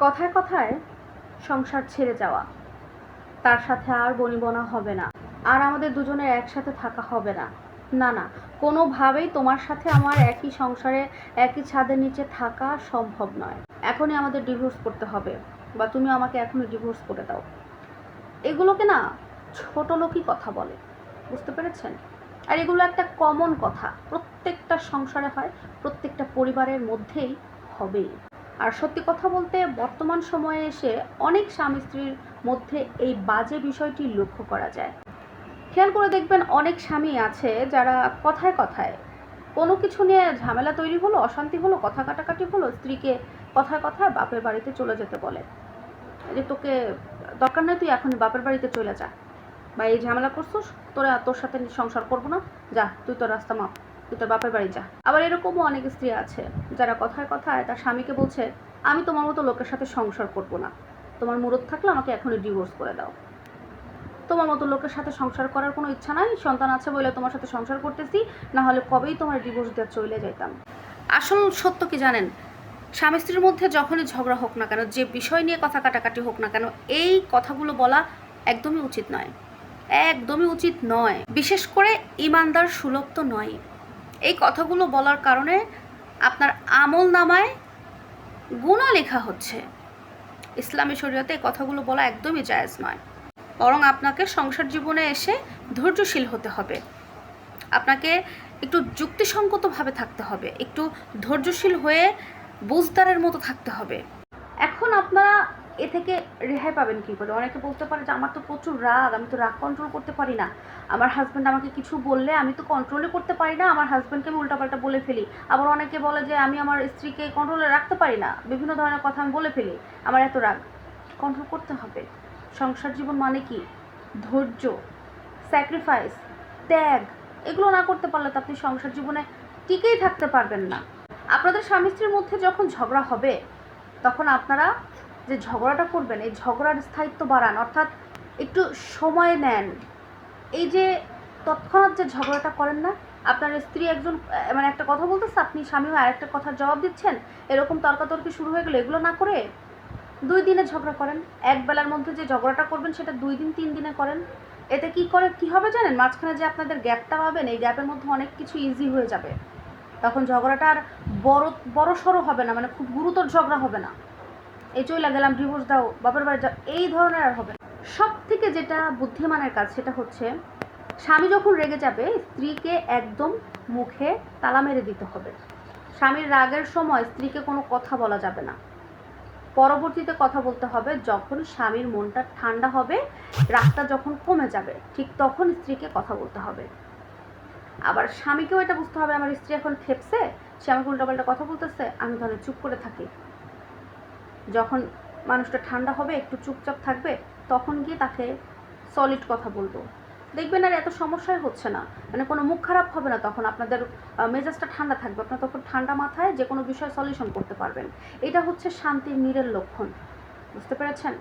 কথায় কথায় সংসার ছেড়ে যাওয়া, তার সাথে আর বনিবনা হবে না, আর আমাদের দুজনের একসাথে থাকা হবে না, না না, কোনোভাবেই তোমার সাথে আমার একই সংসারে একই ছাদের নিচে থাকা সম্ভব নয়। এখনই আমাদের ডিভোর্স করতে হবে, বা তুমি আমাকে এখনই ডিভোর্স করে দাও। এগুলোকে না ছোট লোকই কথা বলে, বুঝতে পেরেছেন? আর এগুলো একটা কমন কথা, প্রত্যেকটা সংসারে হয়, প্রত্যেকটা পরিবারের মধ্যেই হবেই। আর সত্যি কথা বলতে বর্তমান সময়ে এসে অনেক স্বামী স্ত্রীর মধ্যে এই বাজে বিষয়টি লক্ষ্য করা যায়। খেয়াল করে দেখবেন অনেক স্বামী আছে যারা কথায় কথায় কোনো কিছু নিয়ে ঝামেলা তৈরি হলো, অশান্তি হলো, কথা কাটাকাটি হলো, স্ত্রীকে কথায় কথায় বাপের বাড়িতে চলে যেতে বলে, যে তোকে দরকার নেই, তুই এখনই বাপের বাড়িতে চলে যা, বা এই ঝামেলা করছিস, তোর সাথে সংসার করবো না, যা তুই তোর রাস্তা মাপ, তুই তোর বাপের বাড়ি যা। আবার এরকমও অনেক স্ত্রী আছে যারা কথায় কথায় তার স্বামীকে বলছে, আমি তোমার মতো লোকের সাথে সংসার করবো না, তোমার মুরত থাকলে আমাকে এখনই ডিভোর্স করে দাও, তোমার মতো লোকের সাথে সংসার করার কোনো ইচ্ছা নাই, সন্তান আছে বলে তোমার সাথে সংসার করতেছি, না হলে কবেই তোমার ডিভোর্স দিয়ে চলে যাইতাম। আসল সত্য কি জানেন? স্বামী স্ত্রীর মধ্যে যখনই ঝগড়া হোক না কেন, যে বিষয় নিয়ে কথা কাটাকাটি হোক না কেন, এই কথাগুলো বলা একদমই উচিত নয়, একদমই উচিত নয়। বিশেষ করে ইমানদার সুলভ তো নয়। এই কথাগুলো বলার কারণে আপনার আমল নামায় গুনাহ লেখা হচ্ছে। ইসলামী শরীয়তে এই কথাগুলো বলা একদমই জায়েজ নয়। বরং আপনাকে সংসার জীবনে এসে ধৈর্যশীল হতে হবে, আপনাকে একটু যুক্তিসঙ্গতভাবে থাকতে হবে, একটু ধৈর্যশীল হয়ে বুঝদারের মতো থাকতে হবে। এখন আপনারা এ থেকে রেহাই পাবেন কী করে? অনেকে বলতে পারে যে আমার তো প্রচুর রাগ, আমি তো রাগ কন্ট্রোল করতে পারি না, আমার হাজব্যান্ড আমাকে কিছু বললে আমি তো কন্ট্রোলই করতে পারি না, আমার হাজব্যান্ডকে আমি উল্টাপাল্টা বলে ফেলি। আবার অনেকে বলে যে আমি আমার স্ত্রীকে কন্ট্রোলে রাখতে পারি না, বিভিন্ন ধরনের কথা আমি বলে ফেলি, আমার এত রাগ। কন্ট্রোল করতে হবে। সংসার জীবন মানে কি? ধৈর্য, স্যাক্রিফাইস, ত্যাগ। এগুলো না করতে পারলে তো আপনি সংসার জীবনে টিকেই থাকতে পারবেন না। আপনাদের স্বামী স্ত্রীর মধ্যে যখন ঝগড়া হবে, তখন আপনারা যে ঝগড়াটা করবেন, এই ঝগড়ার স্থায়িত্ব বাড়ান, অর্থাৎ একটু সময় নেন। এই যে তৎক্ষণাৎ যে ঝগড়াটা করেন না, আপনার স্ত্রী একজন মানে একটা কথা বলতেছে, আপনি স্বামী হয়ে আরেকটা কথার জবাব দিচ্ছেন, এরকম তর্কাতর্কি শুরু হয়ে গেলে এগুলো না করে 2 দিনে ঝগড়া করেন। এক বেলার মধ্যে যে ঝগড়াটা করবেন সেটা 2 দিন 3 দিনে করেন। এতে কি হবে জানেন? মাঝখানে যে আপনাদের গ্যাপটা পাবেন, এই গ্যাপের মধ্যে অনেক কিছু ইজি হয়ে যাবে। তখন ঝগড়াটা আর বড় সড়ো হবে না, মানে খুব গুরুতর ঝগড়া হবে না, এই চইলা গেলাম, ডিভোর্স দাও, বাপের বাড়ি যাও, এই ধরনের আর হবে না। সব থেকে যেটা বুদ্ধিমানের কাজ সেটা হচ্ছে, স্বামী যখন রেগে যাবে স্ত্রীকে একদম মুখে তালা মেরে দিতে হবে। স্বামীর রাগের সময় স্ত্রীকে কোনো কথা বলা যাবে না, পরবর্তীতে কথা বলতে হবে যখন স্বামীর মনটা ঠান্ডা হবে, রাগটা যখন কমে যাবে, ঠিক তখন স্ত্রীকে কথা বলতে হবে। আবার স্বামীকেও এটা বুঝতে হবে, আমার স্ত্রী এখন খেপছে, সে আমাকে উল্টাপাল্টা কথা বলতেছে, আমি তাহলে চুপ করে থাকি। যখন মানুষটা ঠান্ডা হবে, একটু চুপচাপ থাকবে, তখন গিয়ে তাকে সলিড কথা বলবো। দেখবেন আর এত সমস্যাই হচ্ছে না, মানে কোনো মুখ খারাপ হবে না, তখন আপনাদের মেজাজটা ঠান্ডা থাকবে, আপনার তখন ঠান্ডা মাথায় যে কোনো বিষয় সলিউশন করতে পারবেন। এটা হচ্ছে শান্তির নীড়ের লক্ষণ, বুঝতে পেরেছেন?